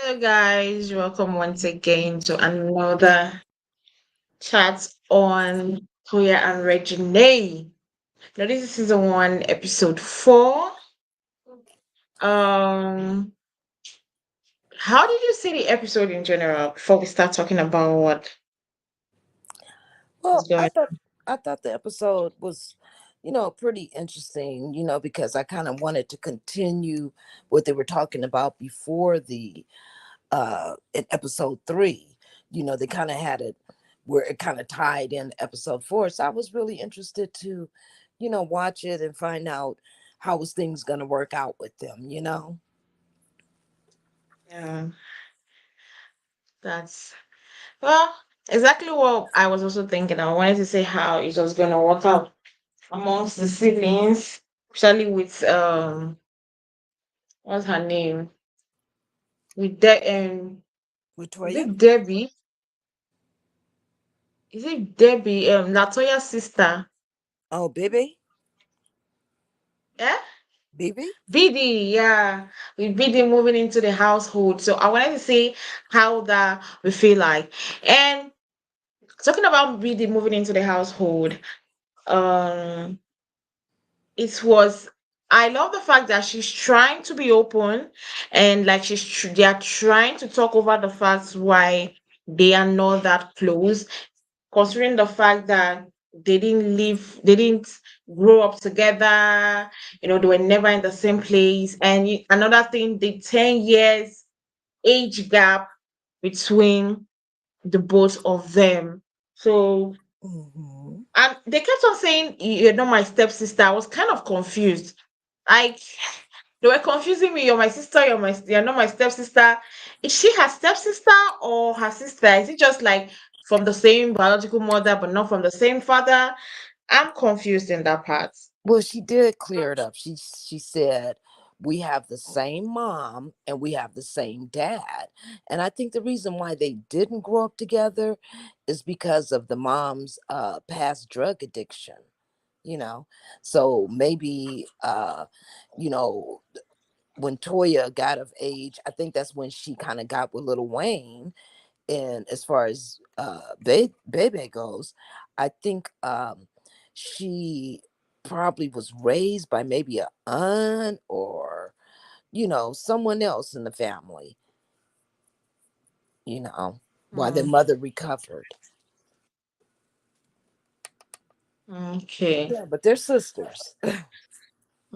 Hello, guys. Welcome once again to another chat on Toya and Reginae. Now, this is season one, episode 4. Um, how did you see the episode in general before we start talking about what is Well, I going thought I thought the episode was, pretty interesting, because I kind of wanted to continue what they were talking about before the in episode 3. They kind of had it where it kind of tied in episode 4. So I was really interested to, watch it and find out how was things going to work out with them. on? Yeah, that's well, exactly what I was also thinking. I wanted to say how it was going to work out amongst the siblings, especially with what's her name? With is Latoya? it Debbie? Is it Debbie? Latoya's sister. Oh, Bibi? Yeah? Bibi? Beedy, yeah. With Beedy moving into the household. So I wanted to see how that we feel like. And talking about Beedy moving into the household, um, it was I love the fact that she's trying to be open and like they are trying to talk over the facts why they are not that close, considering the fact that they didn't grow up together, they were never in the same place. And another thing, the 10 years age gap between the both of them. So, Hmm. and they kept on saying, You're not my stepsister." I was kind of confused. Like, they were confusing me. You're not my stepsister. Is she her stepsister or her sister? Is it just like from the same biological mother but not from the same father? I'm confused in that part. Well, she did clear it up. She said we have the same mom and we have the same dad. And I think the reason why they didn't grow up together is because of the mom's past drug addiction, you know. So maybe you know, when Toya got of age, I think that's when she kind of got with Little Wayne. And as far as Bebe goes, I think she probably was raised by maybe a aunt or someone else in the family. You know, while their Hmm, mother recovered. okay. Yeah, but they're sisters.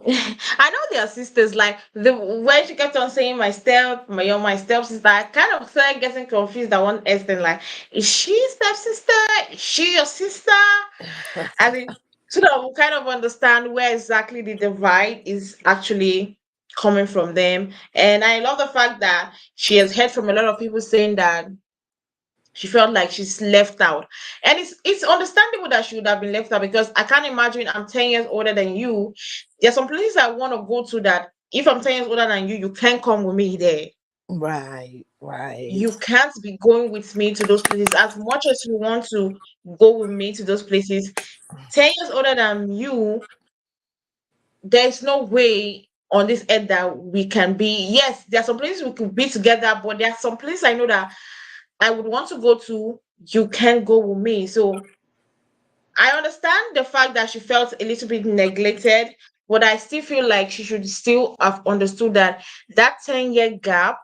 I know they are sisters. Like the when she kept on saying my stepsister, I kind of started getting confused at one instant. Like, is she stepsister? Is she your sister? I mean, so that we kind of understand where exactly the divide is actually coming from them. And I love the fact that she has heard from a lot of people saying that she felt like she's left out. And it's understandable that she would have been left out because I can't imagine I'm 10 years older than you. There's some places I want to go to that if I'm 10 years older than you can't come with me there. Right, right. You can't be going with me to those places as much as you want to go with me to those places. 10 years older than you, there's no way on this earth that we can be. Yes, there are some places we could be together, but there are some places I know that I would want to go to. You can't go with me. So I understand the fact that she felt a little bit neglected, but I still feel like she should still have understood that that 10-year gap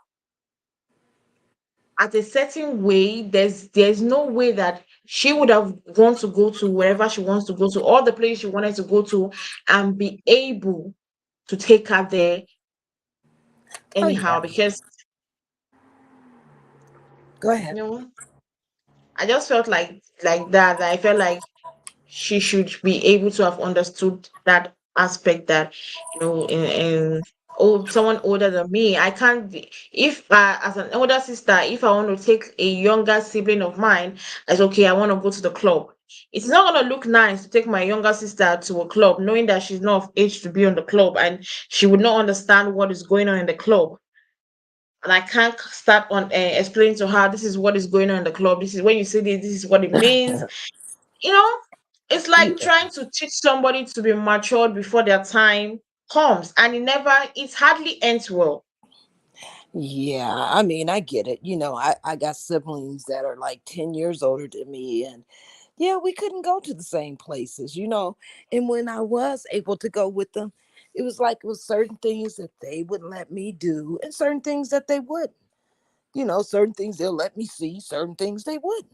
at a certain way, there's no way that she would have want to go to wherever she wants to go to, all the places she wanted to go to, and be able to take her there Oh anyhow. yeah. Because Go ahead. you know, I just felt like that I felt like she should be able to have understood that aspect that in someone older than me I can't if as an older sister, if I want to take a younger sibling of mine as okay, I want to go to the club, it's not going to look nice to take my younger sister to a club knowing that she's not of age to be on the club and she would not understand what is going on in the club. And I can't start on explaining to her this is what is going on in the club, this is when you say this is what it means. you know, it's like Yeah. trying to teach somebody to be matured before their time comes, and it hardly ends well. Yeah, I mean, I get it. I got siblings that are like 10 years older than me. And yeah, we couldn't go to the same places. And when I was able to go with them, it was like it was certain things that they would let me do and certain things that they wouldn't. Certain things they'll let me see, certain things they wouldn't.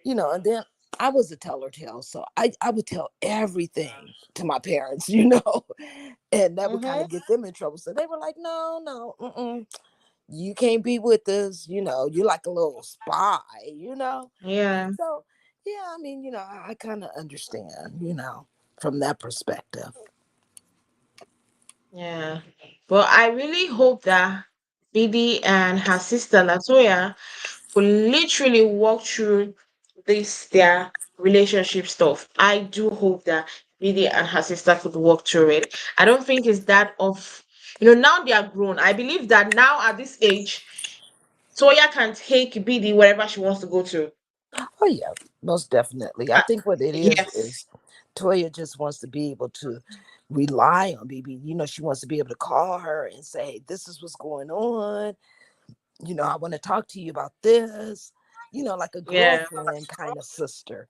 And then I was a teller tale. So I would tell everything to my parents. And that would kind Mm-hmm. of get them in trouble. So they were like, no, no, mm-mm, you can't be with us. You're like a little spy. Yeah. So, yeah, I mean, I kind of understand, from that perspective. Yeah. Well, I really hope that Beedy and her sister Latoya will literally walk through this their relationship stuff. I do hope that Beedy and her sister could walk through it. I don't think it's that of now they are grown. I believe that now at this age, Toya can take Beedy wherever she wants to go to. Oh, yeah, most definitely. I Uh, think what it yes. is Toya just wants to be able to rely on BB. She wants to be able to call her and say, this is what's going on. I want to talk to you about this, like a Yeah. girlfriend kind of sister.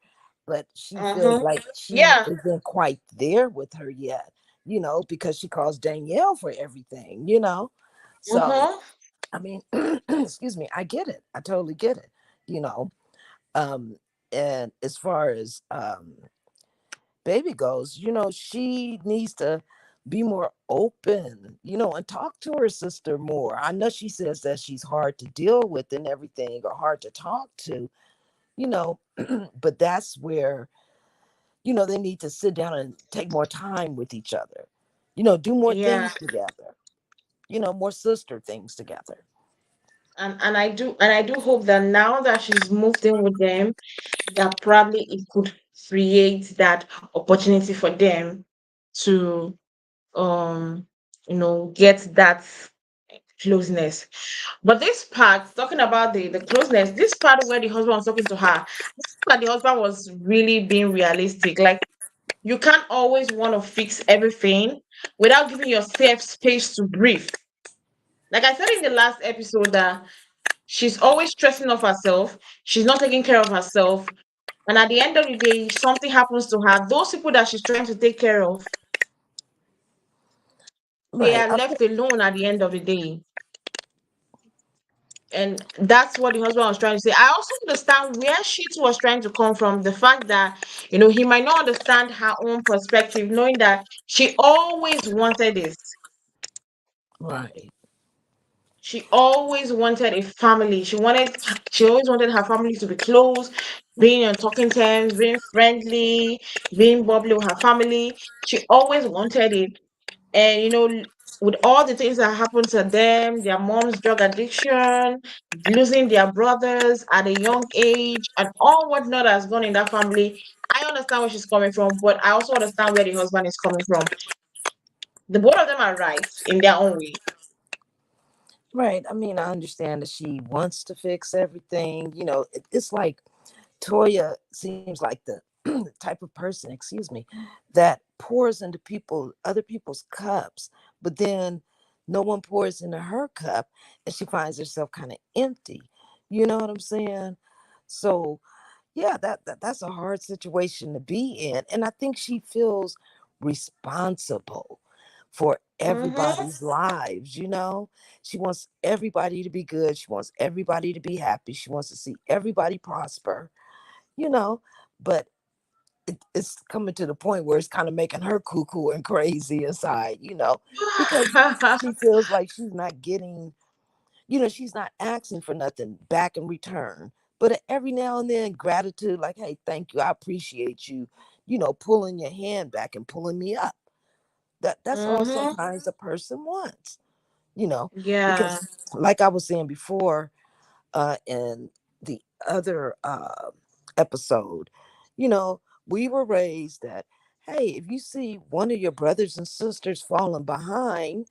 But she feels Mm-hmm. like she Yeah. isn't quite there with her yet, because she calls Danielle for everything. So, Mm-hmm. I mean, excuse me, I get it. I totally get it, you know. Um, and as far as baby goes, she needs to be more open, and talk to her sister more. I know she says that she's hard to deal with and everything, or hard to talk you know, but that's where, they need to sit down and take more time with each other, do more Yeah. things together, more sister things together. And I do hope that now that she's moved in with them, that probably it could create that opportunity for them to um get that closeness. But this part, talking about the closeness, this part where the husband was talking to her, that the husband was really being realistic. Like you can't always want to fix everything without giving yourself space to breathe. Like I said in the last episode that she's always stressing off herself, she's not taking care of herself, and at the end of the day, if something happens to her, those people that she's trying to take care of, they Right. are left alone at the end of the day. And that's what the husband was trying to say. I also understand where she too was trying to come from. The fact that, he might not understand her own perspective, knowing that she always wanted this. Right. She always wanted a family. She always wanted her family to be close, being on talking terms, being friendly, being bubbly with her family. She always wanted it. And with all the things that happened to them, their mom's drug addiction, losing their brothers at a young age, and all whatnot has gone in that family, I understand where she's coming from, but I also understand where the husband is coming from. The both of them are right in their own way. Right. I mean, I understand that she wants to fix everything. It's like Toya seems like the type of person, excuse me, that pours into other people's cups, but then no one pours into her cup and she finds herself kind of empty. You know what I'm saying? So, yeah, that's a hard situation to be in. And I think she feels responsible for Mm-hmm. everybody's lives. She wants everybody to be good. She wants everybody to be happy. She wants to see everybody prosper, you know, but it's coming to the point where it's kind of making her cuckoo and crazy inside, because she feels like she's not getting, she's not asking for nothing back in return. But every now and then, gratitude, like, hey, thank you, I appreciate you, pulling your hand back and pulling me up. That's all Mm-hmm. sometimes a person wants, because Yeah. like I was saying before, in the other episode, you know, we were raised that, hey, if you see one of your brothers and sisters falling behind,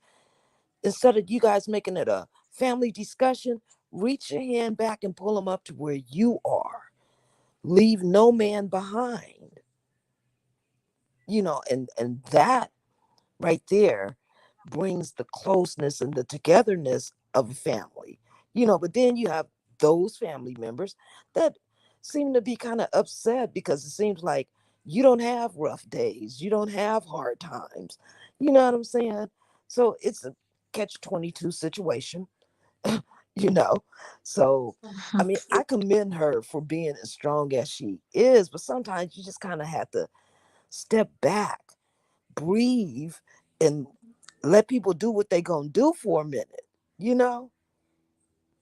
instead of you guys making it a family discussion, reach your hand back and pull them up to where you are. Leave no man behind. And that right there brings the closeness and the togetherness of a family. But then you have those family members that seem to be kind of upset because it seems like you don't have rough days, you don't have hard times. You know what I'm saying? So it's a catch 22 situation, you know? So, I mean, I commend her for being as strong as she is, but sometimes you just kind of have to step back, breathe, and let people do what they gonna do for a minute, you know?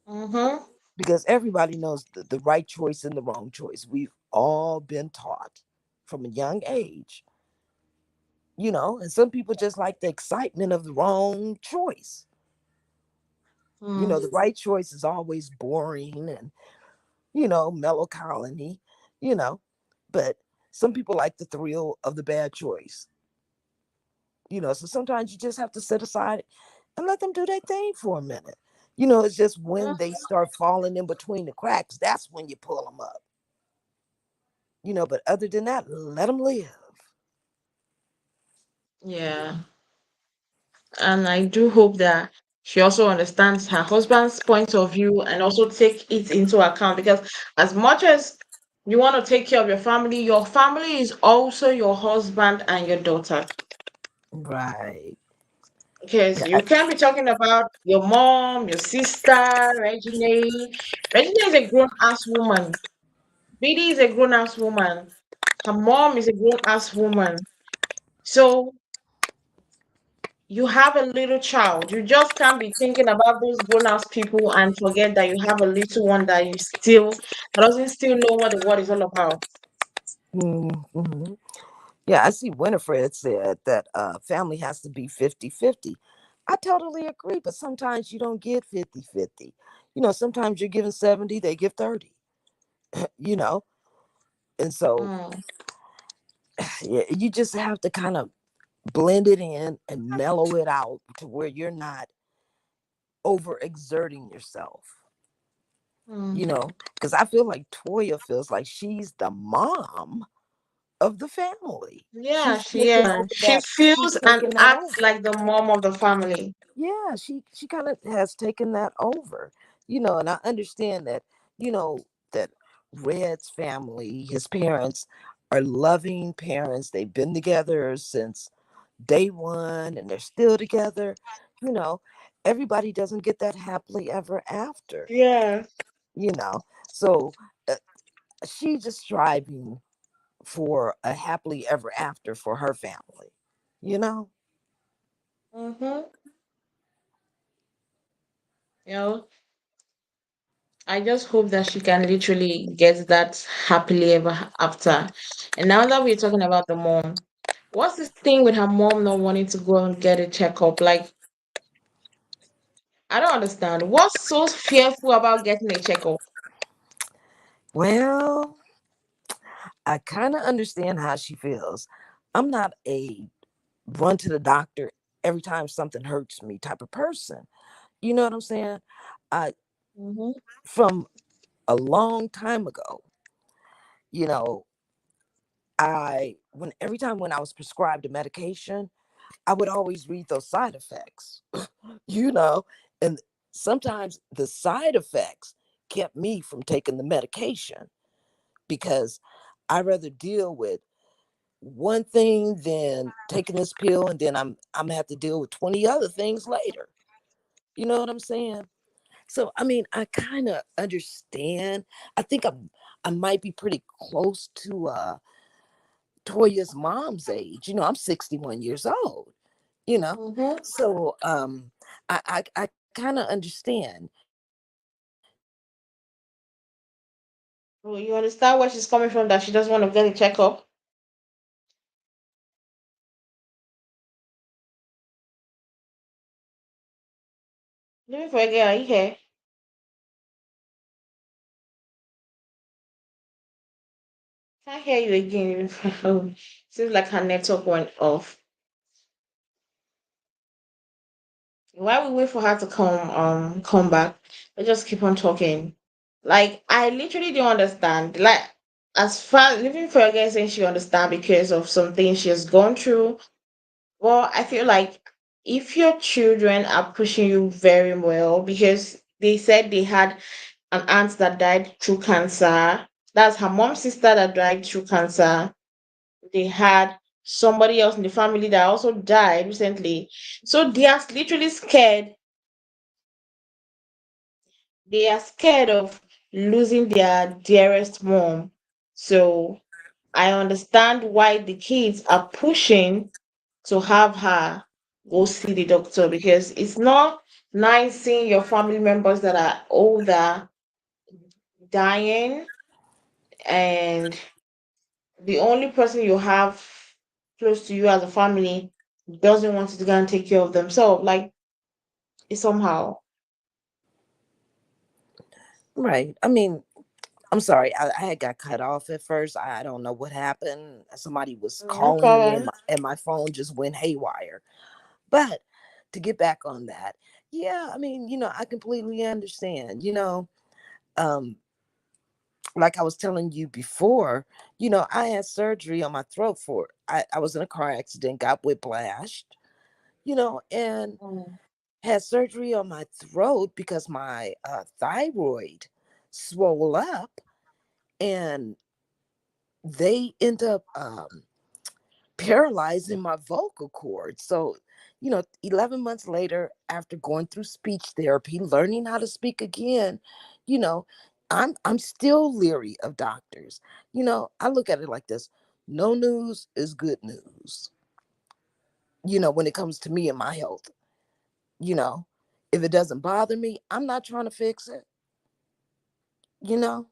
Mm-hmm. Because everybody knows the right choice and the wrong choice. We've all been taught from a young age, and some people just like the excitement of the wrong choice. Mm. The right choice is always boring and, melancholy, you know, but some people like the thrill of the bad choice. So sometimes you just have to set aside and let them do their thing for a minute. It's just when they start falling in between the cracks, that's when you pull them up. But other than that, let them live. Yeah. And I do hope that she also understands her husband's point of view and also take it into account, because as much as you want to take care of your family is also your husband and your daughter. Right. Because Yeah. you can't be talking about your mom, your sister, Reginae. Reginae is a grown ass woman. Beedy is a grown ass woman. Her mom is a grown ass woman. So you have a little child. You just can't be thinking about those grown ass people and forget that you have a little one that doesn't still know what the world is all about. Mm-hmm. Yeah, I see Winifred said that family has to be 50-50. I totally agree, but sometimes you don't get 50-50. Sometimes you're giving 70, they give 30, you know? And so Mm, yeah, you just have to kind of blend it in and mellow it out to where you're not overexerting yourself, mm. because I feel like Toya feels like she's the mom of the family. Yeah, she She's feels and taken that acts over. like the mom of the family. Yeah, she kind of has taken that over. And I understand that, that Red's family, his parents, are loving parents. They've been together since day one and they're still together. You know, everybody doesn't get that happily ever after, Yeah. you know. So uh, she's just striving for a happily ever after for her family, you know? Mm-hmm. You know, I just hope that she can literally get that happily ever after. And now that we're talking about the mom, what's this thing with her mom not wanting to go and get a checkup? Like, I don't understand. What's so fearful about getting a checkup? Well, I kind of understand how she feels. I'm not a run to the doctor every time something hurts me type of person. You know what I'm saying? I Mm-hmm. From a long time ago, you know, I when every time when I was prescribed a medication, I would always read those side effects, you know, and sometimes the side effects kept me from taking the medication because I rather deal with one thing than taking this pill and then I'm gonna have to deal with 20 other things later. You know what I'm saying? So I mean, I kind of understand. I think I might be pretty close to Toya's mom's age. I'm 61 years old, you know. Mm-hmm. So I kind of understand. Well, you understand where she's coming from, that she doesn't want to get a checkup? Let me forget, are you here? Can't hear you again. Seems like her network went off. While we wait for her to come back, let's just keep on talking. Like, I literally don't understand. Like, as far living for a girl saying she understand because of some things she has gone through. Well, I feel like if your children are pushing you very well, because they said they had an aunt that died through cancer. That's her mom's sister that died through cancer. They had somebody else in the family that also died recently. So they are literally scared. They are scared of losing their dearest mom. So I understand why the kids are pushing to have her go see the doctor, because it's not nice seeing your family members that are older dying, and the only person you have close to you as a family doesn't want to go and take care of themselves. Like, it's somehow. Right. I mean, I'm sorry. I had got cut off at first. I don't know what happened. Somebody was No calling me, and problem. my phone just went haywire. But to get back on that, yeah, I mean, I completely understand. Um, like I was telling you before, I had surgery on my throat for I was in a car accident, got whiplashed, and Mm. had surgery on my throat because my thyroid swole up, and they end up paralyzing my vocal cords. So, 11 months later, after going through speech therapy, learning how to speak again, you know, I'm still leery of doctors. I look at it like this: no news is good news. When it comes to me and my health, you know, if it doesn't bother me, I'm not trying to fix it. You know,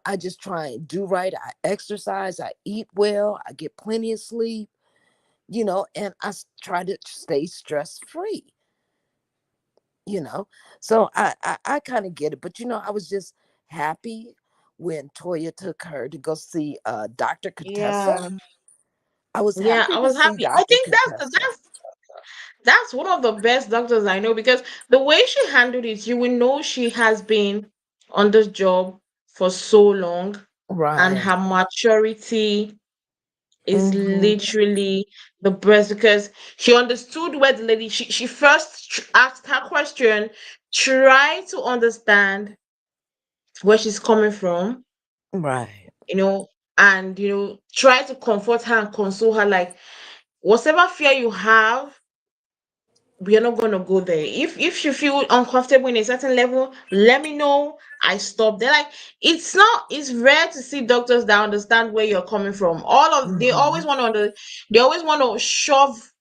I just try and do right. I exercise, I eat well, I get plenty of sleep, and try to stay stress free, you know. So I kind of get it, but I was just happy when Toya took her to go see Dr. Contessa. Yeah. I was Yeah, happy I to was see happy. I Dr. think Contessa. that's one of the best doctors I know, because the way she handled it, you will know she has been on this job for so long, and Right. her maturity is Hmm. literally the best, because she understood where the lady, she first asked her question, try to understand where she's coming from, Right. you know, and try to comfort her and console her, like, whatever fear you have, we are not gonna go there. If you feel uncomfortable in a certain level, let me know. I stop there. Like, it's rare to see doctors that understand where you're coming from. All of they Hmm. always want to they always want to shove,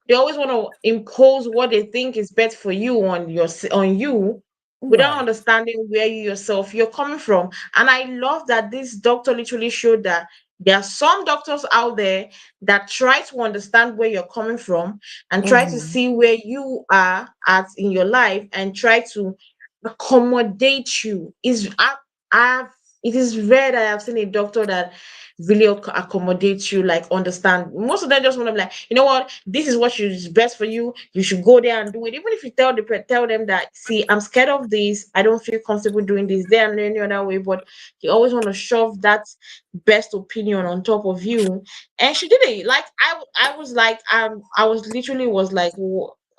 they always want to impose what they think is best for you on you, without Right. understanding where you yourself you're coming from. And I love that this doctor literally showed that there are some doctors out there that try to understand where you're coming from, and try to Hmm. see where you are at in your life, and try to accommodate you. I've it is rare that I've seen a doctor that really accommodates you, like, understand. Most of them just want to be like, you know what, this is what is best for you. You should go there and do it. Even if you tell them that, see, I'm scared of this, I don't feel comfortable doing this there and any other way, but you always want to shove that best opinion on top of you. And she did it. Like, I was like, I was literally was like,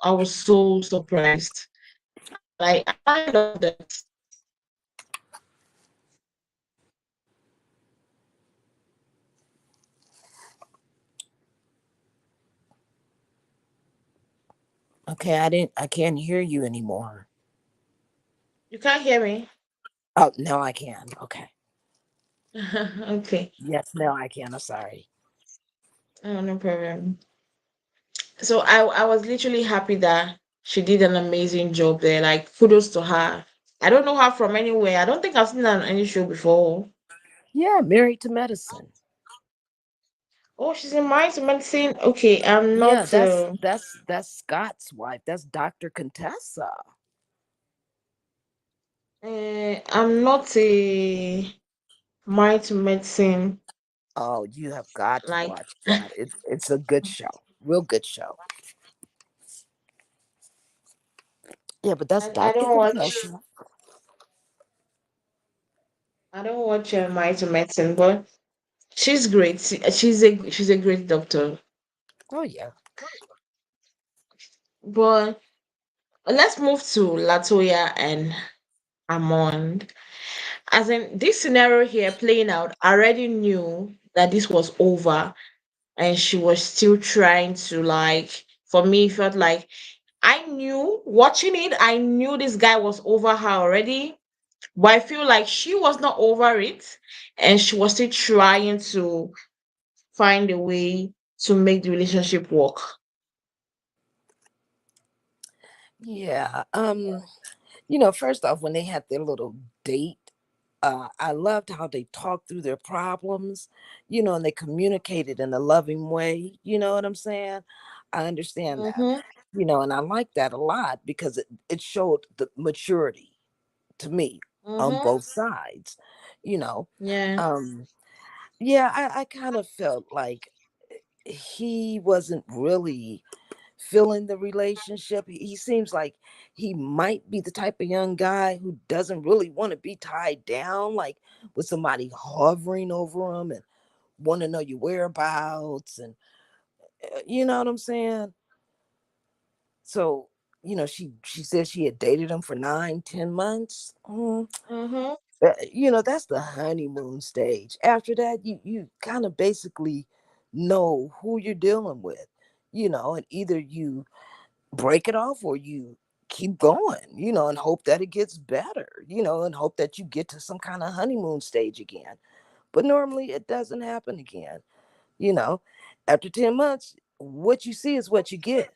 I was so surprised. I love that. Okay, I can't hear you anymore. You can't hear me? Oh, now I can. Okay. Okay. Yes, now I can. I'm sorry. Oh, no problem. So I was literally happy that she did an amazing job there. Like, kudos to her. I don't know her from anywhere. I don't think I've seen her on any show before. Yeah, married to medicine. Oh, she's in Minds Medicine. Okay, I'm Yeah, not. that's Scott's wife. That's Dr. Contessa. I'm not a Minds Medicine. Oh, you have got to Like, watch that. It's a good show. Real good show. Yeah, but that's I Dr. don't watch. Contessa. I don't watch Minds Medicine, but she's great. She's a great doctor. Oh yeah. But let's move to Latoya and Amon. As in this scenario here playing out, I already knew that this was over, and she was still trying to like. For me, it felt like I knew watching it. I knew this guy was over her already, but I feel like she was not over it, and she was still trying to find a way to make the relationship work. Yeah. First off, when they had their little date, I loved how they talked through their problems, and they communicated in a loving way. You know what I'm saying? I understand that, Mm-hmm. and I like that a lot because it showed the maturity to me on Mm-hmm. both sides, you know. Yeah. Um, yeah, I kind of felt like he wasn't really feeling the relationship. He seems like he might be the type of young guy who doesn't really want to be tied down, like with somebody hovering over him and want to know your whereabouts, and you know what I'm saying. So she said she had dated him for 9, 10 months. Mm-hmm. That's the honeymoon stage. After that, you kind of basically know who you're dealing with, and either you break it off or you keep going, and hope that it gets better, and hope that you get to some kind of honeymoon stage again. But normally it doesn't happen again, you know. After 10 months, what you see is what you get.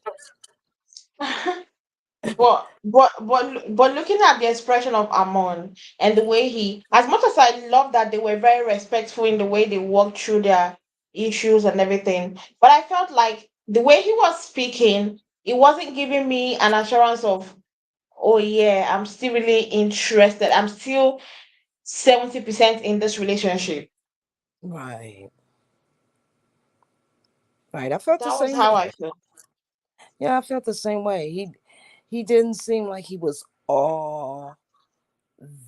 But looking at the expression of Amon and the way he, as much as I love that they were very respectful in the way they walked through their issues and everything, but I felt like the way he was speaking, it wasn't giving me an assurance of, oh yeah, I'm still really interested. I'm still 70% in this relationship. Right. Right. I felt the That was same how way. I felt. Yeah, I felt the same way. He didn't seem like he was all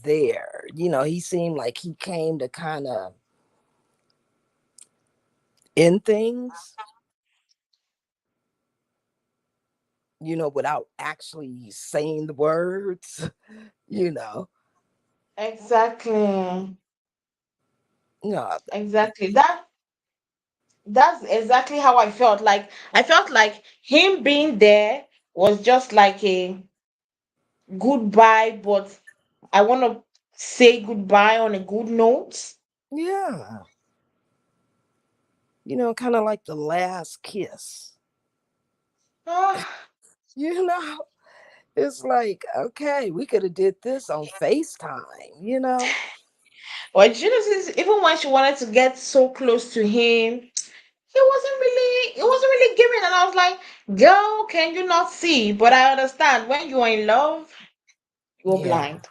there. He seemed like he came to kind of end things, without actually saying the words, you know. Exactly. No, Exactly. That's exactly how I felt. Like I felt like him being there was just like a goodbye, but I want to say goodbye on a good note. yeah, kind of like the last kiss. Ah, You know, it's like, okay, we could have did this on FaceTime. but you know, since even when she wanted to get so close to him, he wasn't really giving, and I was like, "Girl, can you not see?" But I understand when you are in love, you're Yeah. blind.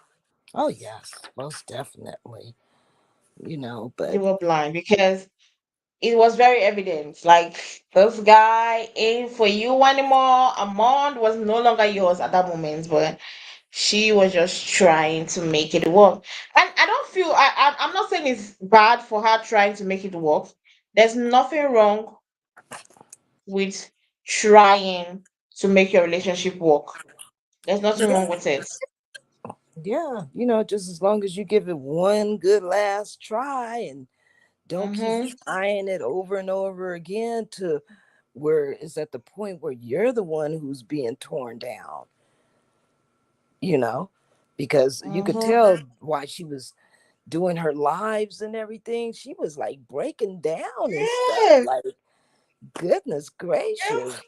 Oh yes, most definitely. You But were blind because it was very evident. Like this guy ain't for you anymore. Amond was no longer yours at that moment, but she was just trying to make it work. And I don't feel I'm not saying it's bad for her trying to make it work. There's nothing wrong with trying to make your relationship work. There's nothing wrong yeah, with it. yeah, just as long as you give it one good last try and don't keep Mm-hmm. trying it over and over again to where it's at the point where you're the one who's being torn down, you know, because you could Mm-hmm. tell why she was doing her lives and everything. She was like breaking down and stuff. Yeah. Like, goodness gracious,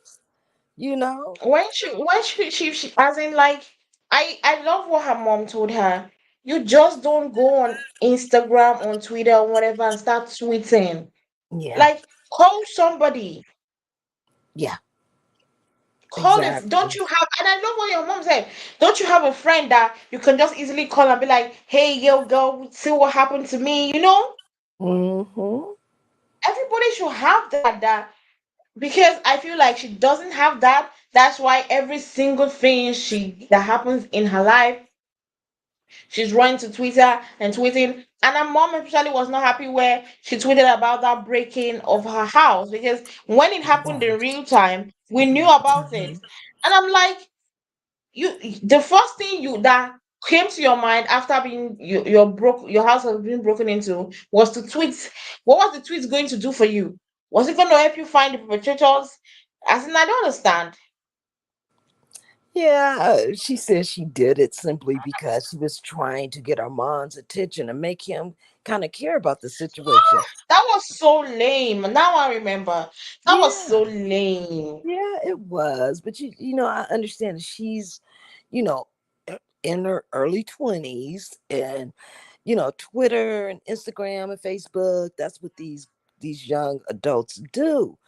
you know? When she as in like I love what her mom told her. You just don't go on Instagram, on Twitter, or whatever, and start tweeting. Yeah, Like, call somebody. yeah, Call it. Don't exactly. you have? And I love what your mom said. Don't you have a friend that you can just easily call and be like, "Hey, yo, girl, see what happened to me?" You know, Mm-hmm. everybody should have that. That because I feel like she doesn't have that. That's why every single thing she that happens in her life She's running to Twitter and tweeting. And her mom especially was not happy where she tweeted about that breaking of her house because when it happened in real time, we knew about it. Mhm. And I'm like, you the first thing you that came to your mind after being your house has been broken into was to tweet. What was the tweet going to do for you? Was it going to help you find the perpetrators? As in, I don't understand. Yeah, she says she did it simply because she was trying to get Armand's attention and make him kind of care about the situation. That was so lame. Now I remember. That was Yeah, so lame. yeah, it was. But I understand that she's, you know, in her early 20s, and Twitter and Instagram and Facebook, that's what these young adults do.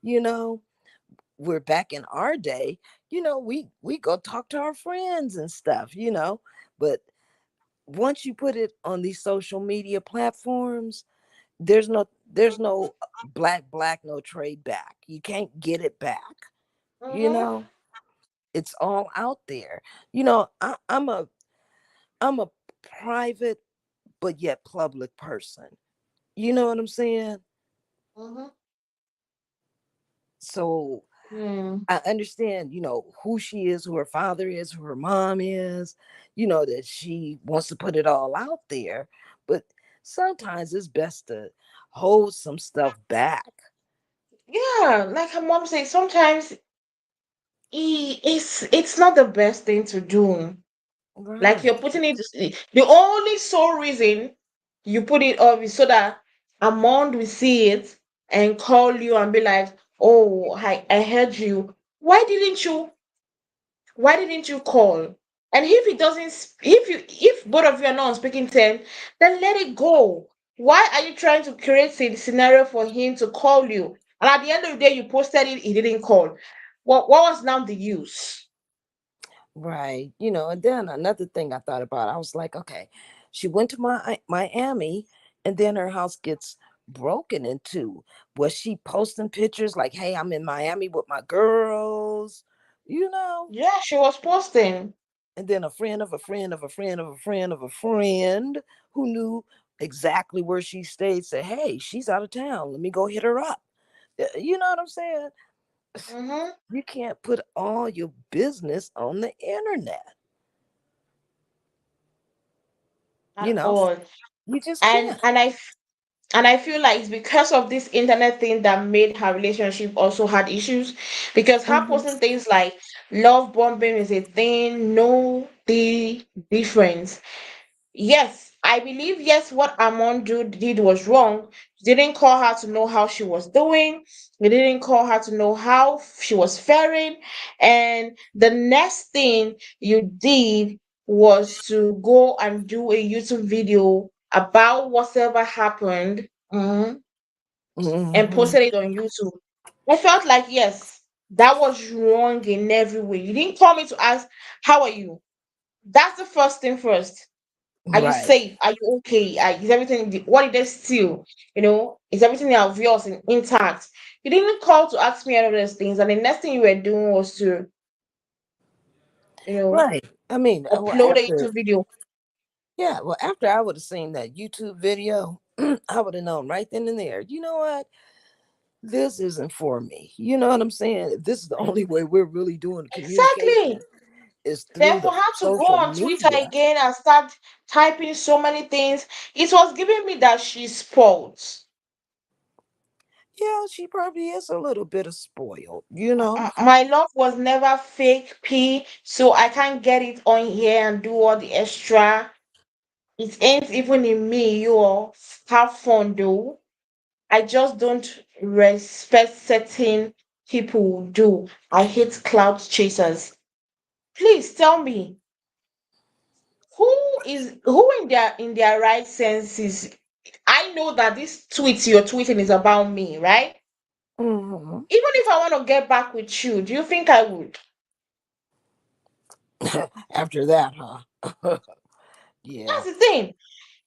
You know, we're back in our day, we go talk to our friends and stuff, but once you put it on these social media platforms, there's no black, no trade back. You can't get it back. you Mm-hmm. know it's all out there. I'm a private but yet public person. You know what I'm saying? Mm-hmm. So Mm. I understand, who she is, who her father is, who her mom is, that she wants to put it all out there. But sometimes it's best to hold some stuff back. Yeah, like her mom says, sometimes it's not the best thing to do. Like Right. you're putting it, the only sole reason you put it up is so that Amond will see it and call you and be like, "Oh, I heard you. Why didn't you call?" And if it doesn't, if both of you are not on speaking terms, then let it go. Why are you trying to create a scenario for him to call you? And at the end of the day, you posted it, he didn't call. What was now the use? Right. And then another thing I thought about, I was like, okay, she went to Miami, and then her house gets broken into. Was she posting pictures like, hey, I'm in Miami with my girls? You know? Yeah, she was posting. And then a friend of a friend of a friend of a friend of a friend who knew exactly where she stayed said, hey, she's out of town, let me go hit her up. You know what I'm saying? Mm-hmm. You can't put all your business on the internet. you At know all. you just And can't. and I and I feel like it's because of this internet thing that made her relationship also had issues. Because her Hmm. posting things like love bombing is a thing, know the difference. Yes, I believe yes, what did was wrong. He didn't call her to know how she was doing. He didn't call her to know how she was faring. And the next thing you did was to go and do a YouTube video about whatever happened, and Hmm. posted it on YouTube. I felt like yes, that was wrong in every way. You didn't call me to ask, how are you? That's the first thing first. Are you Right. safe? Are you okay? Is everything, what did they steal? Is everything of yours intact? You didn't call to ask me any of those things, and the next thing you were doing was to, you know, Right. I mean, upload a YouTube video. after I would have seen that YouTube video, I would have known right then and there, you know what, this isn't for me. You know what I'm saying? If this is the only way we're really doing Exactly. communication is Then through for the her to go social on Twitter media. again and start typing so many things, it was giving me that she's spoiled. Yeah, she probably is a little bit of spoiled. My love was never fake P, so I can't get it on here and do all the extra. It ain't even in me, you all. Have fun though. I just don't respect certain people do. I hate cloud chasers. Please tell me, who in their right senses? I know that this tweet you're tweeting is about me, right? Hmm. Even if I want to get back with you, do you think I would? After that, huh? Yeah. That's the thing.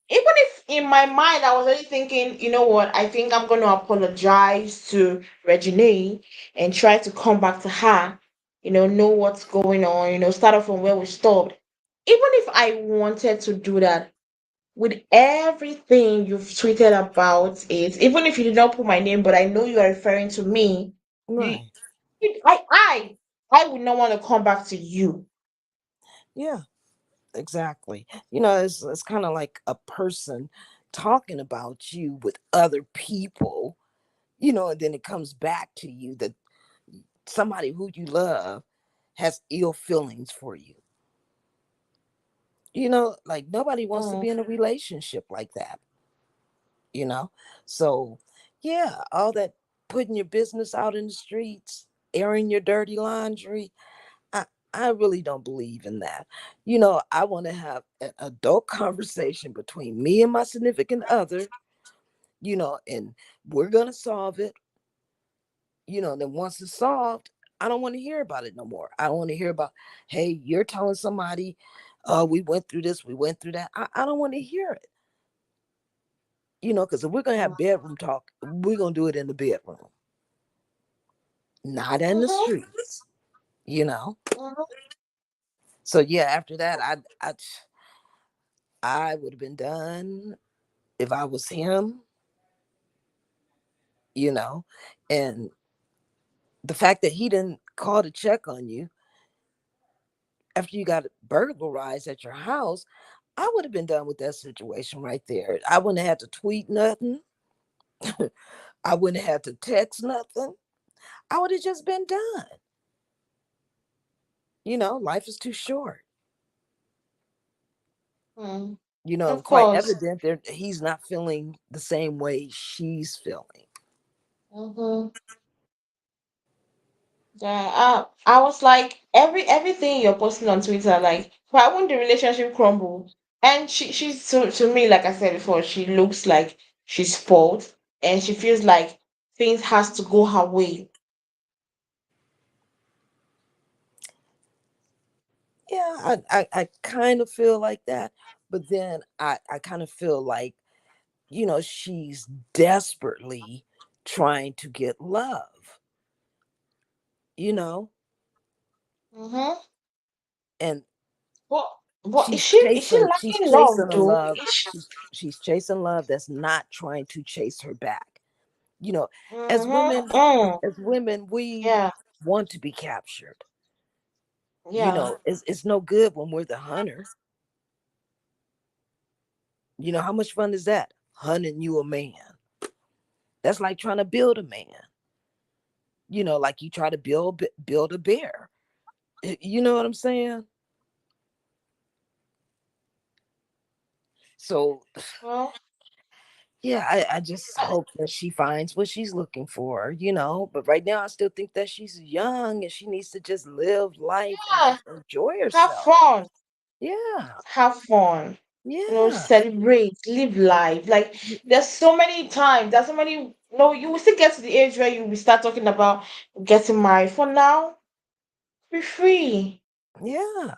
Even if in my mind I was already thinking, you know what, I think I'm going to apologize to Reginae and try to come back to her, know what's going on, start off from where we stopped. even if I wanted to do that, with everything you've tweeted about it, even if you did not put my name, but I know you are referring to me, you, Right. I would not want to come back to you. Yeah, exactly. It's kind of like a person talking about you with other people, and then it comes back to you that somebody who you love has ill feelings for you. Like nobody wants to Mm, be in a relationship like that, you know? So, yeah, all that putting your business out in the streets, airing your dirty laundry, I, I really don't believe in that. I want to have an adult conversation between me and my significant other, and we're going to solve it, then once it's solved, I don't want to hear about it no more. I don't want to hear about, hey, you're telling somebody, we went through this, we went through that. I don't want to hear it, because if we're going to mm, have bedroom talk, we're going to do it in the bedroom, not in the mhm, streets, you know? mhm, So yeah, after that, I would have been done if I was him, you know, and the fact that he didn't call to check on you after you got burglarized at your house, I would have been done with that situation right there. I wouldn't have had to tweet nothing. I wouldn't have had to text nothing. I would have just been done. Life is too short. mm. And Of quite course. evident that he's not feeling the same way she's feeling. Hmm. Yeah, I was like everything you're posting on Twitter, like why wouldn't the relationship crumble? And she's to me, like I said before, she looks like she's spoiled and she feels like things has to go her way. Yeah, I kind of feel like that. But then I kind of feel like, she's desperately trying to get love, you know, Mm-hmm. and But she's is she she's lacking love chasing a though? love. Is she? She's chasing love that's not trying to chase her back. You know, as Mm-hmm. women, Mm. we Yeah, want to be captured. yeah. It's no good when we're the hunter. How much fun is that? Hunting you a man. That's like trying to build a man. Like you try to build a bear. You know what I'm saying? So Well, yeah, I just hope that she finds what she's looking for. But right now I still think that she's young and she needs to just live life and yeah. just enjoy Have herself. fun. Yeah. Have fun. Yeah. Celebrate, live life. Like there's so many times, there's so many, you will still get to the age where you will start talking about getting married. For now, be free, Yeah.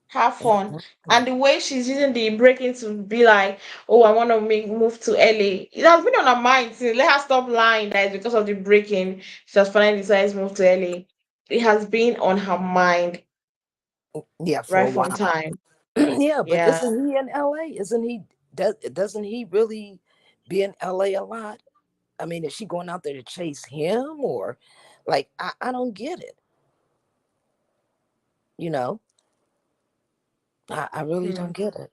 have fun. And Exactly. the way she's using the breaking to be like, oh, I want to make move to LA. It has been on her mind since. Let her stop lying that it's because of the breaking. She has finally decided to move to LA. It has been on her mind Yeah, for a right from while. time. Yeah, but Yeah. isn't he in LA? Doesn't he really be in LA a lot? I mean, is she going out there to chase him or like I don't get it, you know? I really Hmm. don't get it.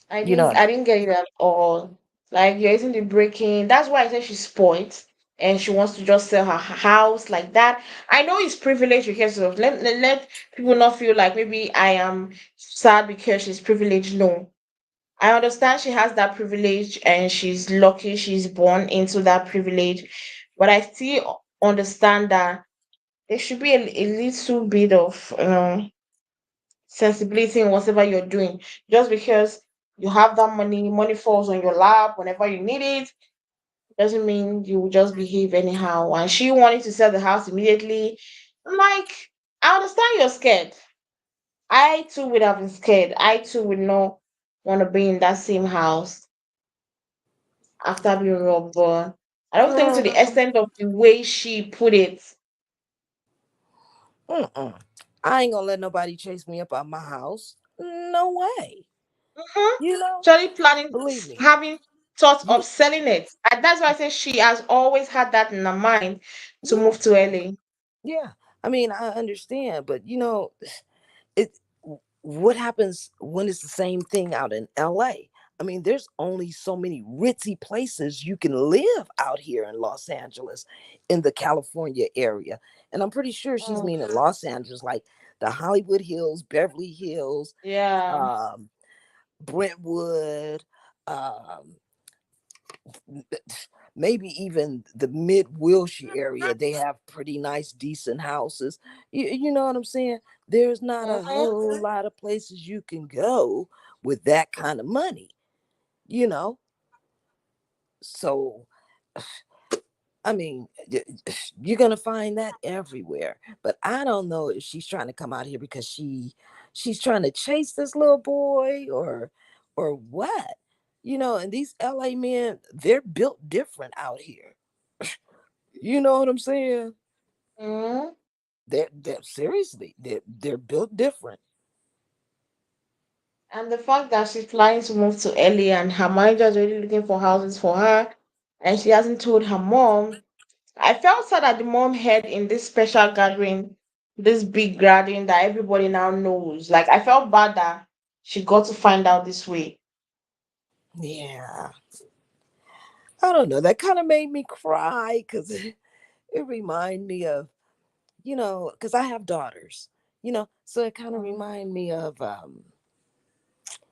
I You didn't know, I didn't get it at all. Like you're using the breaking. That's why I said she's spoiled and she wants to just sell her house like that. I know it's privilege because of let people not feel like maybe I am sad because she's privileged. No. I understand she has that privilege and she's lucky she's born into that privilege. But I still understand that there should be a little bit of sensibility in whatever you're doing. Just because you have that money falls on your lap whenever you need it, doesn't mean you will just behave anyhow. And she wanted to sell the house immediately. I'm like, I understand you're scared. I too would have been scared. I too would not want to be in that same house after being robbed. But I don't think to the mm, extent of the way she put it. mm-mm. I ain't gonna let nobody chase me up out my house. no way. Mm-hmm. You know, Actually planning, believe me. having thoughts of You, selling it. And that's why I say she has always had that in her mind to yeah, move to LA. yeah. I mean, I understand, but it what happens when it's the same thing out in LA? I mean, there's only so many ritzy places you can live out here in Los Angeles, in the California area. And I'm pretty sure she's Mm, meaning Los Angeles, like the Hollywood Hills, Beverly Hills, yeah. um, Brentwood, um, maybe even the mid Wilshire area. They have pretty nice, decent houses. You know what I'm saying? There's not a Mm-hmm. whole lot of places you can go with that kind of money, you know? So, I mean, you're gonna find that everywhere. But I don't know if she's trying to come out here because she's trying to chase this little boy or what. And these LA men, they're built different out here. You know what I'm saying? Mm-hmm. They're seriously, they're built different. And the fact that she's planning to move to LA and her manager is already looking for houses for her and she hasn't told her mom. I felt sad that the mom had in this special gathering, this big gathering that everybody now knows. Like I felt bad that she got to find out this way. Yeah. I don't know. That kind of made me cry because it reminded me of, because I have daughters, so it kind of Mm, reminded me of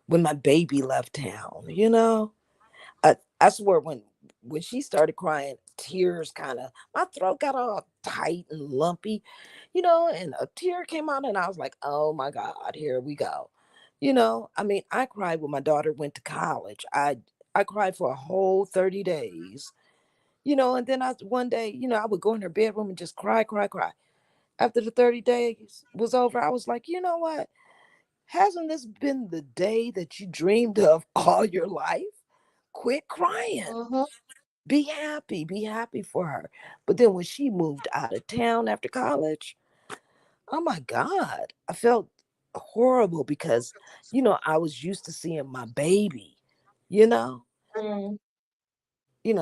when my baby left town. I swear when she started crying, tears kind of my throat got all tight and lumpy, and a tear came out and I was like, oh my God, here we go. I mean, I cried when my daughter went to college. I cried for a whole 30 days, and then one day, I would go in her bedroom and just cry, cry, cry. After the 30 days was over, I was like, you know what? Hasn't this been the day that you dreamed of all your life? Quit crying. mhm, Be happy for her. But then when she moved out of town after college, oh my God, I felt horrible because, I was used to seeing my baby, you know, mm.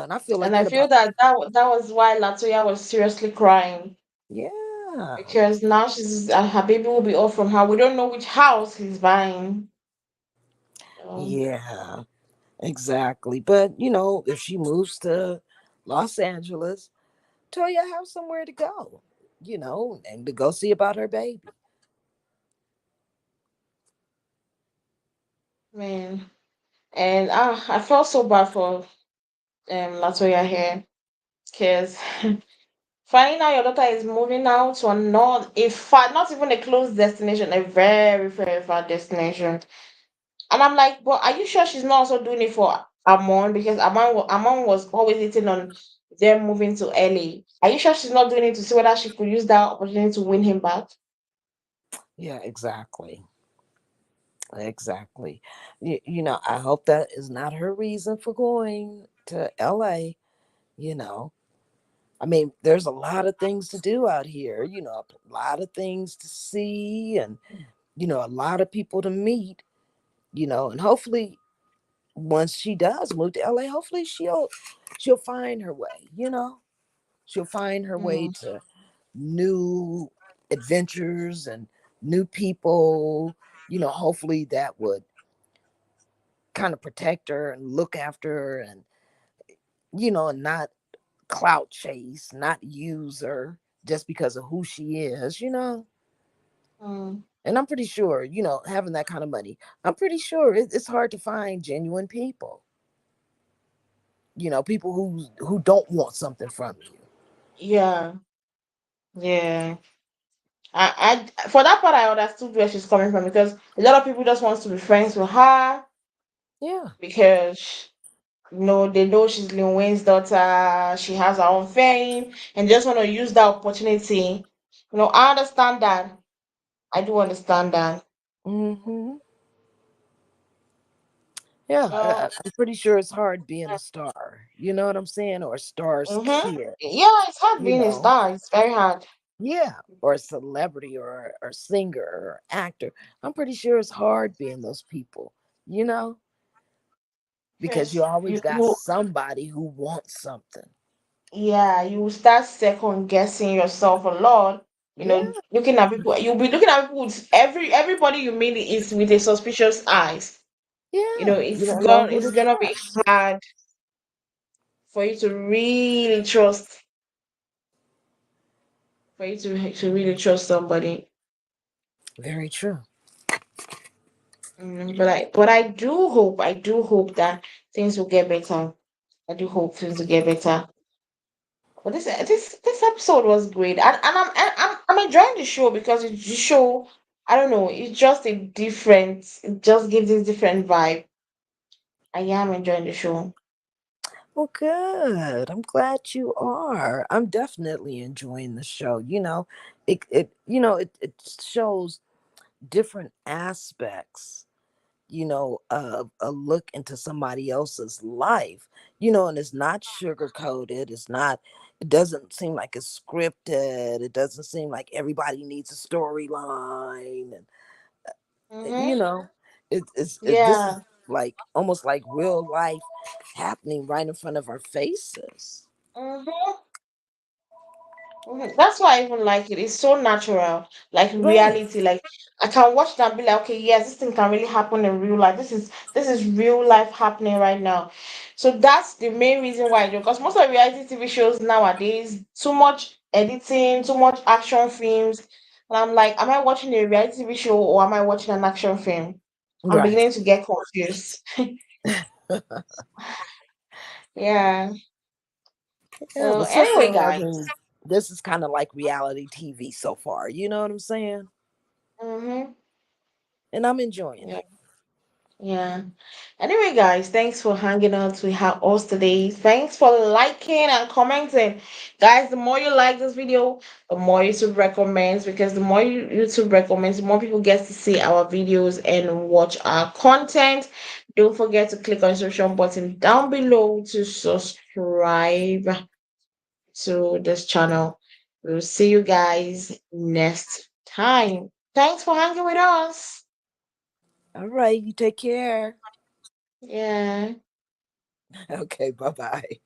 and I feel like And I that feel about, that that was why Latoya was seriously crying yeah, because now she's her baby will be off from her. We don't know which house he's buying. So, yeah, exactly. But, if she moves to Los Angeles, Toya have somewhere to go, and to go see about her baby. man, and I felt so bad for Latoya here because finding out your daughter is moving out to a not a far, not even a close destination, a very, very far destination. And I'm like, but are you sure she's not also doing it for Amon? Because Amon was always hitting on them moving to LA. Are you sure she's not doing it to see whether she could use that opportunity to win him back? Yeah, exactly. Exactly. I hope that is not her reason for going to LA. You know, I mean, there's a lot of things to do out here, a lot of things to see and, a lot of people to meet, and hopefully once she does move to LA, hopefully she'll find her way, she'll find her way Mm, to new adventures and new people, hopefully that would kind of protect her and look after her and and not clout chase, not use her just because of who she is. mm, And I'm pretty sure, having that kind of money, I'm pretty sure it's hard to find genuine people, people who don't want something from you. yeah, yeah. For that part, I understood where she's coming from because a lot of people just wants to be friends with her Yeah. because they know she's Lil Wayne's daughter. She has her own fame, and just want to use that opportunity. I understand that. I do understand that. Hmm. Yeah. Uh, I'm pretty sure it's hard being a star. You know what I'm saying? Or a star's mm-hmm. kid. Yeah, it's hard You being a know, star. It's very hard. Yeah, or a celebrity or a singer or actor. I'm pretty sure it's hard being those people, you know, because you First, always got somebody who wants something. yeah, you will start second guessing yourself a lot. Yeah, Looking at people, you'll be looking at people with everybody you meet is with a suspicious eyes. yeah. You It's don't know who to gonna be trust. hard for you to really trust, for you to really trust somebody. Very true. I do hope that things will get better. I do hope things will get better. But this episode was great, and I'm enjoying the show because it's the show. I don't know. It's just a different. It just gives this different vibe. I am enjoying the show. Well, good. I'm glad you are. I'm definitely enjoying the show. It shows different aspects, of a look into somebody else's life, and it's not sugar coated. It doesn't seem like it's scripted. It doesn't seem like everybody needs a storyline. And, Mhm. you know, this is Yeah. like almost like real life happening right in front of our faces. Mhm. That's why I even like it. It's so natural, like Right. reality. Like I can watch that and be like, okay, yes, this thing can really happen in real life. This is real life happening right now. So that's the main reason why I do. Because most of reality TV shows nowadays, too much editing, too much action films, and I'm like, am I watching a reality TV show or am I watching an action film? I'm Right. beginning to get confused. Yeah. Yeah, So but so anyway, far, I guys. mean, this is kind of like reality TV so far. You know what I'm saying? Mm-hmm. And I'm enjoying Yeah. it. Yeah. Anyway, guys, thanks for hanging out with us today. Thanks for liking and commenting. Guys, the more you like this video, the more YouTube recommends because the more YouTube recommends, the more people get to see our videos and watch our content. Don't forget to click on the subscription button down below to subscribe to this channel. We'll see you guys next time. Thanks for hanging with us. All right. You take care. Yeah. Okay. Bye bye.